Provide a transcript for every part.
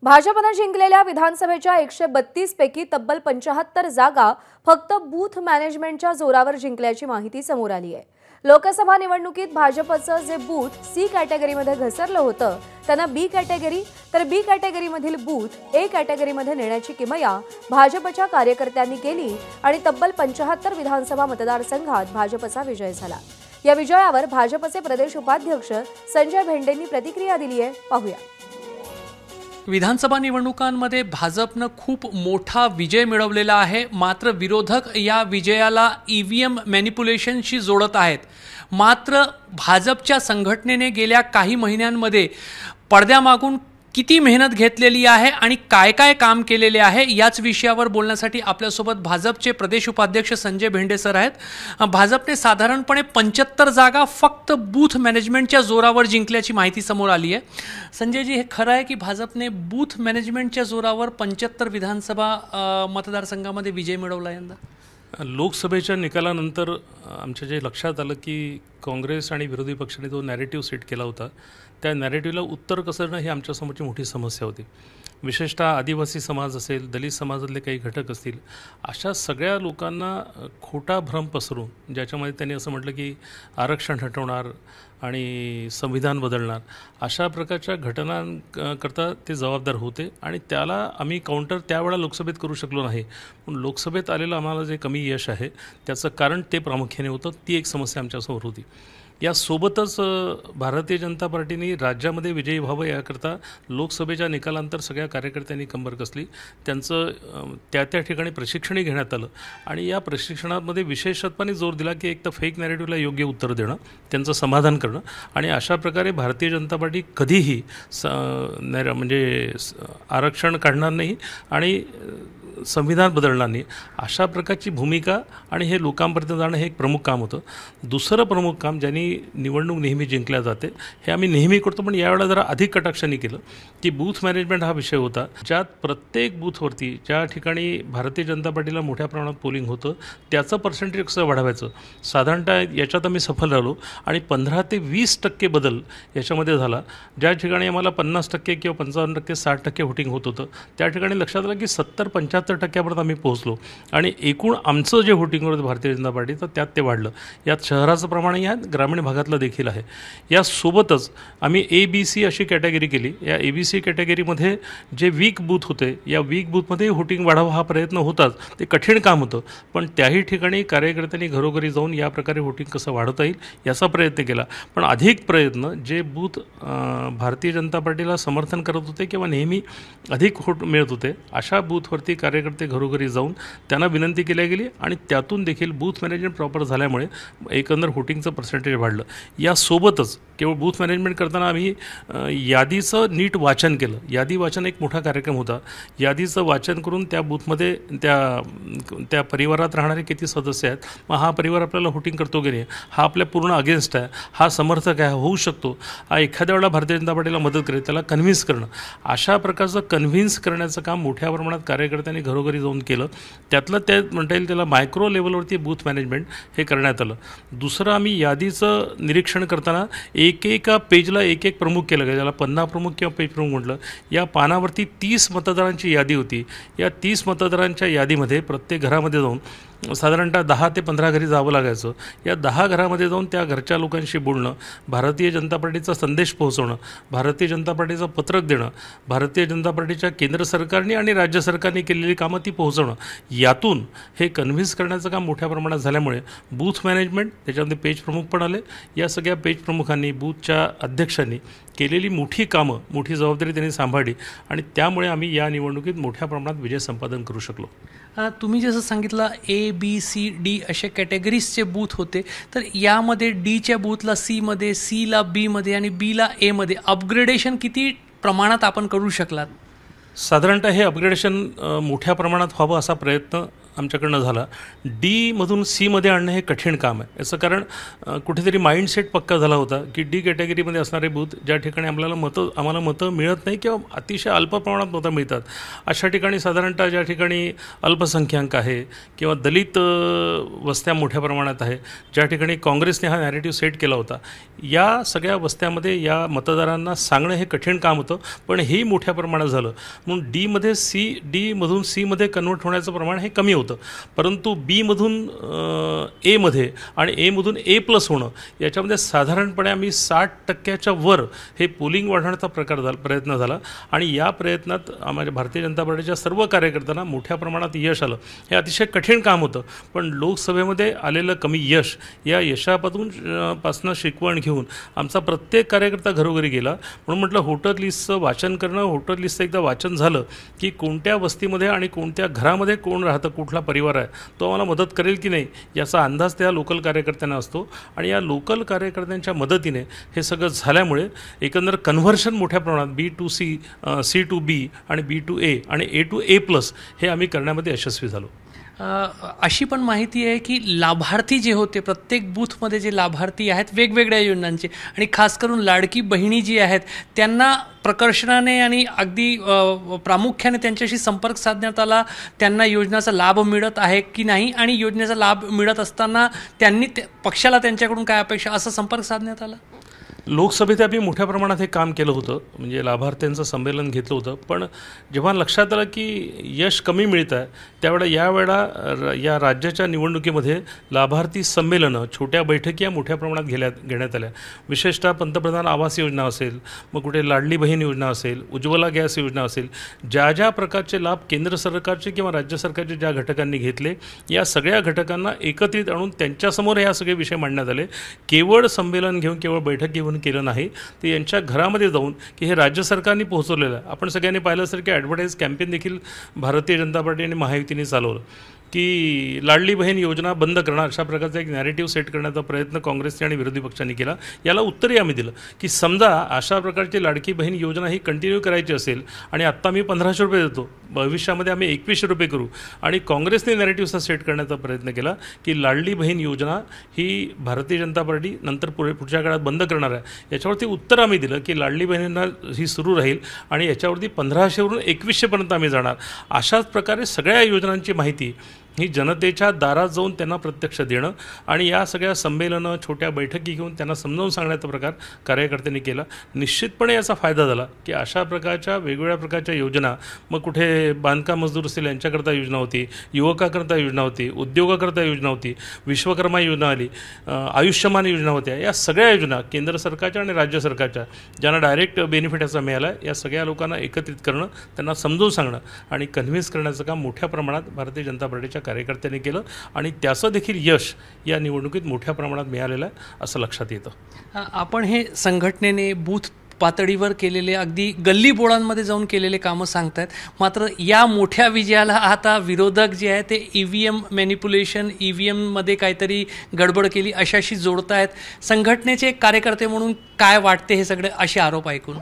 भाजपने जिंकलेल्या विधानसभेच्या 132 पैकी तब्बल 75 जागा फक्त बूथ मॅनेजमेंटच्या जोरावर जिंकल्याची माहिती समोर आली आहे। लोकसभा निवडणुकीत भाजपचं जे बूथ सी कॅटेगरीमध्ये घसरलं होतं त्यांना बी कॅटेगरी तर बी कॅटेगरीमधील बूथ ए कॅटेगरीमध्ये नेण्याची किमया भाजपच्या कार्यकर्त्यांनी केली आणि तब्बल 75 विधानसभा मतदारसंघात भाजपचा विजय झाला। या विजयावर भाजपचे प्रदेश उपाध्यक्ष संजय भेंडेंनी प्रतिक्रिया दिली आहे, पाहूया। विधानसभा निवडणुकांमध्ये भाजपने खूप मोठा विजय मिळवलेला आहे, मात्र विरोधक या विजयाला ईव्हीएम मॅनिप्युलेशनशी जोडत आहेत। मात्र भाजपच्या संघटनेने गेल्या काही महिन्यांमध्ये पडद्यामागून किती मेहनत घेतलेली आहे आणि काय काय काम केलेले आहे याच विषयावर बोलण्यासाठी आपल्यासोबत भाजपचे प्रदेश उपाध्यक्ष संजय भेंडे सर आहेत। भाजपने साधारणपणे 75 जागा फक्त बूथ मॅनेजमेंटच्या जोरावर जिंकल्याची माहिती समोर आली आहे। संजय जी, हे खरं आहे की भाजपने बूथ मॅनेजमेंटच्या जोरावर 75 विधानसभा मतदारसंघामध्ये विजय मिळवला यंदा? लोकसभेच्या निकालानंतर आमच्या जे लक्षात आलं की काँग्रेस आणि विरोधी पक्षाने जो नॅरेटिव्ह सेट केला होता त्या नॅरेटिव्हला उत्तर कसं ही आमच्यासमोरची मोठी समस्या होती। विशेषतः आदिवासी समाज असेल, दलित समाजातले काही घटक असतील, अशा सगळ्या लोकांना खोटा भ्रम पसरून ज्याच्यामध्ये त्यांनी असं म्हटलं की आरक्षण हटवणार आणि संविधान बदलणार, अशा प्रकारच्या घटनांकरता ते जबाबदार होते आणि त्याला आम्ही काउंटर त्यावेळेला लोकसभेत करू शकलो नाही। पण लोकसभेत आलेलं आम्हाला जे कमी यश आहे त्याचं कारण ते प्रामुख्याने होतं, ती एक समस्या आमच्यासमोर होती। यासोबतच भारतीय जनता पार्टीने राज्यामध्ये विजयी व्हावं याकरता लोकसभेच्या निकालानंतर सगळ्या कार्यकर्त्यांनी कंबर कसली, त्यांचं त्या ठिकाणी प्रशिक्षणही घेण्यात आलं आणि या प्रशिक्षणामध्ये विशेषत्वाने जोर दिला की एक तर फेक नॅरेटिव्हला योग्य उत्तर देणं, त्यांचं समाधान करणं आणि अशा प्रकारे भारतीय जनता पार्टी कधीही म्हणजे आरक्षण काढणार नाही आणि संविधान बदलणार नाही, अशा प्रकारची भूमिका आणि हे लोकांपर्यंत जाणं हे एक प्रमुख काम होतं। दुसरं प्रमुख काम ज्यांनी निवडणूक नेहमी जिंकल्या जाते हे आम्ही नेहमी करतो, पण यावेळेला जरा अधिक कटाक्षाने केलं की बूथ मॅनेजमेंट हा विषय होता, ज्यात प्रत्येक बूथवरती ज्या ठिकाणी भारतीय जनता पार्टीला मोठ्या प्रमाणात पोलिंग होतं त्याचं पर्सेंटेज कसं वाढवायचं। साधारणतः याच्यात आम्ही सफल झालो आणि 15 ते 20% बदल याच्यामध्ये झाला। ज्या ठिकाणी आम्हाला 50% किंवा 55% 60% व्होटिंग होत होतं त्या ठिकाणी लक्षात आलं की 70-75% आम्ही पोहोचलो आणि एकूण आमचं जे व्होटिंग होतं भारतीय जनता पार्टीचं त्यात ते वाढलं। यात शहराचं प्रमाणही आहे, ग्रामीण भागातलं देखील आहे। यासोबतच आम्ही ABC अशी कॅटेगरी केली। या ABC कॅटेगरीमध्ये जे वीक बूथ होते या वीक बूथमध्ये व्होटिंग वाढावं हा प्रयत्न होताच, ते कठीण काम होतं, पण त्याही ठिकाणी कार्यकर्त्यांनी घरोघरी जाऊन या प्रकारे व्होटिंग कसं वाढवता येईल याचा प्रयत्न केला। पण अधिक प्रयत्न जे बूथ भारतीय जनता पार्टीला समर्थन करत होते किंवा नेहमी अधिक व्होट मिळत होते अशा बूथवरती कार्यकर्ते घरोघरी जाऊन त्यांना विनंती केली गेली आणि त्यातून देखील बूथ मॅनेजमेंट प्रॉपर झाल्यामुळे एकंदर व्होटिंगचं पर्सेंटेज वाढलं। यासोबतच केवळ बूथ मॅनेजमेंट करताना आम्ही यादीचं नीट वाचन केलं। यादी वाचन एक मोठा कार्यक्रम होता। यादीचं वाचन करून त्या बूथमध्ये त्या परिवारात राहणारे किती सदस्य आहेत, मग हा परिवार आपल्याला व्होटिंग करतो की नाही, हा आपल्या पूर्ण अगेन्स्ट आहे, हा समर्थक आहे, होऊ शकतो, हा एखाद्या वेळेला भारतीय जनता पार्टीला मदत करेल, त्याला कन्व्हिन्स करणं, अशा प्रकारचं कन्व्हिन्स करण्याचं काम मोठ्या प्रमाणात कार्यकर्त्यांनी घरोघरी जाऊन केलं। त्यातलं ते म्हणता येईल त्याला मायक्रो लेवलवरती बूथ मॅनेजमेंट हे करण्यात आलं। दुसरं आम्ही यादीचं निरीक्षण करताना एकेका पेजला एक प्रमुख केलं गेलं, ज्याला पन्ना प्रमुख किंवा पेज प्रमुख म्हटलं। या पानावरती 30 मतदारांची यादी होती। या 30 मतदारांच्या यादीमध्ये प्रत्येक घरामध्ये जाऊन साधारणतः 10 ते 15 घरी जावं लागायचं। या 10 घरामध्ये जाऊन त्या घरच्या लोकांशी बोलणं, भारतीय जनता पार्टीचा संदेश पोहोचवणं, भारतीय जनता पार्टीचं पत्रक देणं, भारतीय जनता पार्टीच्या केंद्र सरकारने आणि राज्य सरकारने केलेली कामं ती पोहोचवणं, यातून हे कन्व्हिन्स करण्याचं काम मोठ्या प्रमाणात झाल्यामुळे बूथ मॅनेजमेंट त्याच्यामध्ये पेज प्रमुख पण आले। या सगळ्या पेज प्रमुखांनी, बूथच्या अध्यक्षांनी केलेली मोठी कामं, मोठी जबाबदारी त्यांनी सांभाळली आणि त्यामुळे आम्ही या निवडणुकीत मोठ्या प्रमाणात विजय संपादन करू शकलो। तुम्ही जसं सांगितलं A-B-C-D असे कॅटेगरीजचे बूथ होते, तर यामध्ये डीच्या बूथला सीमध्ये, सीला बीमध्ये आणि बीला एमध्ये अपग्रेडेशन किती प्रमाणात आपण करू शकलात? साधारणतः हे अपग्रेडेशन मोठ्या प्रमाणात व्हावं असा प्रयत्न आमच्याकडनं झाला. डीमधून सीमध्ये आणणं हे कठीण काम आहे. याचं कारण कुठेतरी माइंडसेट पक्का झाला होता की डी कॅटेगरीमध्ये असणारे बूथ ज्या ठिकाणी आम्हाला मतं मिळत नाही किंवा अतिशय अल्प प्रमाणात मतं मिळतात, अशा ठिकाणी साधारणतः ज्या ठिकाणी अल्पसंख्याक आहे किंवा दलित वस्त्या मोठ्या प्रमाणात आहे, ज्या ठिकाणी काँग्रेसने हा नॅरेटिव्ह सेट केला होता, या सगळ्या वस्त्यामध्ये या मतदारांना सांगणं हे कठीण काम होतं. पण हेही मोठ्या प्रमाणात झालं म्हणून डीमधून सीमध्ये कन्वर्ट होण्याचं प्रमाण हे कमी होतं. परंतु बीमधून एमध्ये आणि एमधून A+ होणं याच्यामध्ये साधारणपणे आम्ही 60% वर हे पोलिंग वाढवण्याचा प्रयत्न झाला आणि या प्रयत्नात आम्हाला भारतीय जनता पार्टीच्या सर्व कार्यकर्त्यांना मोठ्या प्रमाणात यश आलं. हे अतिशय कठीण काम होतं, पण लोकसभेमध्ये आलेलं कमी यश, या यशापासून शिकवण घेऊन आमचा प्रत्येक कार्यकर्ता घरोघरी गेला. म्हणून म्हटलं वोटर लिस्टचं वाचन करणं, वोटर लिस्टचं एकदा वाचन झालं की कोणत्या वस्तीमध्ये आणि कोणत्या घरामध्ये कोण राहतं, कुठला परिवार आहे, तो आम्हाला मदत करेल की नाही याचा अंदाज त्या लोकल कार्यकर्त्यांना असतो. आणि या लोकल कार्यकर्त्यांच्या मदतीने हे सगळं झाल्यामुळे एकंदर कन्व्हर्शन मोठ्या प्रमाणात B to C, C to B आणि B to A आणि A to A+ हे आम्ही करण्यामध्ये यशस्वी झालो. अशी पण माहिती आहे की लाभार्थी जे होते प्रत्येक बूथमध्ये जे लाभार्थी आहेत वेगवेगळ्या योजनांचे आणि खास करून लाडकी बहिणी जी आहेत त्यांना प्रकर्षाने आणि अगदी प्रामुख्याने त्यांच्याशी संपर्क साधण्यात आला. त्यांना योजनेचा लाभ मिळत आहे की नाही आणि योजनेचा लाभ मिळत असताना त्यांनी पक्षाला त्यांच्याकडून काय अपेक्षा असं संपर्क साधण्यात आला. लोकसभेत आम्ही मोठ्या प्रमाणात हे काम केलं होतं, म्हणजे लाभार्थ्यांचं संमेलन घेतलं होतं. पण जेव्हा लक्षात आलं की यश कमी मिळत आहे यावेळेला या राज्याच्या निवडणुकीमध्ये लाभार्थी संमेलनं, छोट्या बैठकी या मोठ्या प्रमाणात घेण्यात आल्या. विशेषतः पंतप्रधान आवास योजना असेल, मग कुठे लाडली बहीण योजना असेल, उज्ज्वला गॅस योजना असेल, ज्या प्रकारचे लाभ केंद्र सरकारचे किंवा राज्य सरकारचे ज्या घटकांनी घेतले, या सगळ्या घटकांना एकत्रित आणून त्यांच्यासमोर हे सगळे विषय मांडण्यात आले. केवळ संमेलन घेऊन, केवळ बैठक घेऊन केलं नाही, ते यांच्या घरामध्ये जाऊन की हे राज्य सरकारने पोहोचवलेलं आहे. आपण सगळ्यांनी पाहिलं असेल की ॲडव्हर्टाईज कॅम्पेन देखील भारतीय जनता पार्टी आणि महायुतीने चालवलं की लाडली बहीण योजना बंद करणार, अशा प्रकारचा एक नॅरेटिव्ह सेट करण्याचा प्रयत्न काँग्रेसने आणि विरोधी पक्षांनी केला. याला उत्तरही आम्ही दिलं की समजा अशा प्रकारची लाडकी बहीण योजना ही कंटिन्यू करायची असेल आणि आत्ता मी 1500 रुपये देतो, भविष्यामध्ये आम्ही 2100 रुपये करू, आणि काँग्रेसने नॅरेटिव्हचा सेट करण्याचा प्रयत्न केला की लाडली बहीण योजना ही भारतीय जनता पार्टी नंतर पुढच्या काळात बंद करणार आहे. याच्यावरती उत्तर आम्ही दिलं की लाडली बहिणींना ही सुरू राहील आणि याच्यावरती 1500वरून 2100पर्यंत आम्ही जाणार. अशाच प्रकारे सगळ्या योजनांची माहिती ही जनतेच्या दारात जाऊन त्यांना प्रत्यक्ष देणं आणि या सगळ्या संमेलनं, छोट्या बैठकी घेऊन त्यांना समजावून सांगण्याचा प्रकार कार्यकर्त्यांनी केला. निश्चितपणे याचा फायदा झाला की अशा प्रकारच्या वेगवेगळ्या प्रकारच्या योजना, मग कुठे बांधकाम मजदूर असतील यांच्याकरता योजना होती, युवकाकरता योजना होती, उद्योगाकरता योजना होती, विश्वकर्मा योजना आली, आयुष्यमान योजना होत्या, या सगळ्या योजना केंद्र सरकारच्या आणि राज्य सरकारच्या ज्यांना डायरेक्ट बेनिफिट याचा मिळाला, या सगळ्या लोकांना एकत्रित करणं, त्यांना समजून सांगणं आणि कन्व्हिन्स करण्याचं काम मोठ्या प्रमाणात भारतीय जनता पार्टीच्या कार्यकर्त्यांनी केलं आणि त्याचं देखील यश या निवडणुकीत मोठ्या प्रमाणात मिळालेलं आहे असं लक्षात येतं. आपण हे संघटनेने बूथ पातळीवर केलेले, अगदी गल्ली बोळांमध्ये जाऊन केलेले कामं सांगतायत, मात्र या मोठ्या विजयाला आता विरोधक जे आहे ते EVM मॅनिप्युलेशन, EVMमध्ये काहीतरी गडबड केली अशाशी जोडतायत. संघटनेचे कार्यकर्ते म्हणून काय वाटते हे सगळे असे आरोप ऐकून?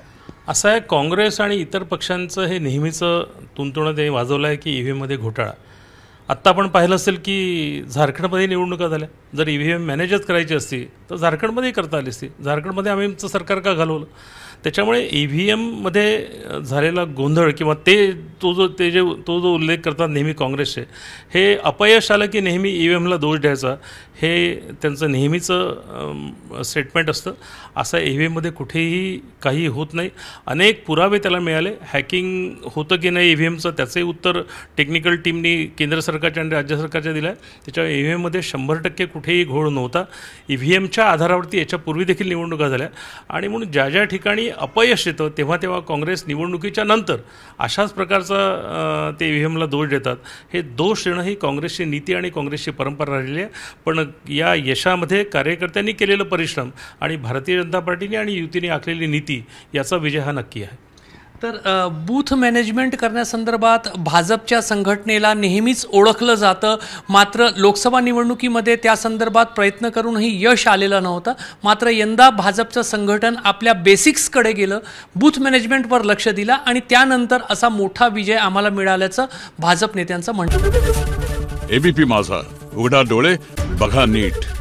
असं आहे, काँग्रेस आणि इतर पक्षांचं हे नेहमीचं तुणतुणं ते वाजवलं आहे की EVMमध्ये घोटाळा. आत्ता आपण पाहिलं असेल की झारखंडमध्ये निवडणुका झाल्या, जर EVM मॅनेजच करायची असती तर झारखंडमध्येही करता आली असती. झारखंडमध्ये आमचं सरकार का घालवलं? त्याच्यामुळे EVMमध्ये झालेला गोंधळ किंवा तो जो उल्लेख करतात नेहमी काँग्रेसचे, हे अपयश आलं की नेहमी EVMला दोष द्यायचा, हे त्यांचं नेहमीचं स्टेटमेंट असतं. असं EVMमध्ये कुठेही काही होत नाही. अनेक पुरावे त्याला मिळाले. हॅकिंग होतं की नाही EVMचं त्याचंही उत्तर टेक्निकल टीमनी केंद्र सरकारच्या आणि राज्य सरकारच्या दिलं आहे. त्याच्यामुळे EVMमध्ये 100% कुठेही घोळ नव्हता. EVMच्या आधारावरती याच्यापूर्वी देखील निवडणुका झाल्या आणि म्हणून ज्या ठिकाणी अपयश येतं तेव्हा काँग्रेस निवडणुकीच्या नंतर अशाच प्रकारचा ते EVMला दोष देतात. हे दोष देणं ही काँग्रेसची नीती आणि काँग्रेसची परंपरा राहिलेली आहे. पण या यशामध्ये कार्यकर्त्यांनी केलेलं परिश्रम आणि भारतीय जनता पार्टीने आणि युतीने आखलेली नीती याचा विजय हा नक्की आहे. तर बूथ मॅनेजमेंट करण्यासंदर्भात भाजपच्या संघटनेला नेहमीच ओळखलं जातं, मात्र लोकसभा निवडणुकीमध्ये त्या संदर्भात प्रयत्न करूनही यश आलेलं नव्हतं. मात्र यंदा भाजपचं संघटन आपल्या बेसिक्सकडे गेलं, बूथ मॅनेजमेंटवर लक्ष दिलं आणि त्यानंतर असा मोठा विजय आम्हाला मिळाल्याचं भाजप नेत्यांचं म्हणणं. एबीपी माझा, उघडा डोळे बघा नीट.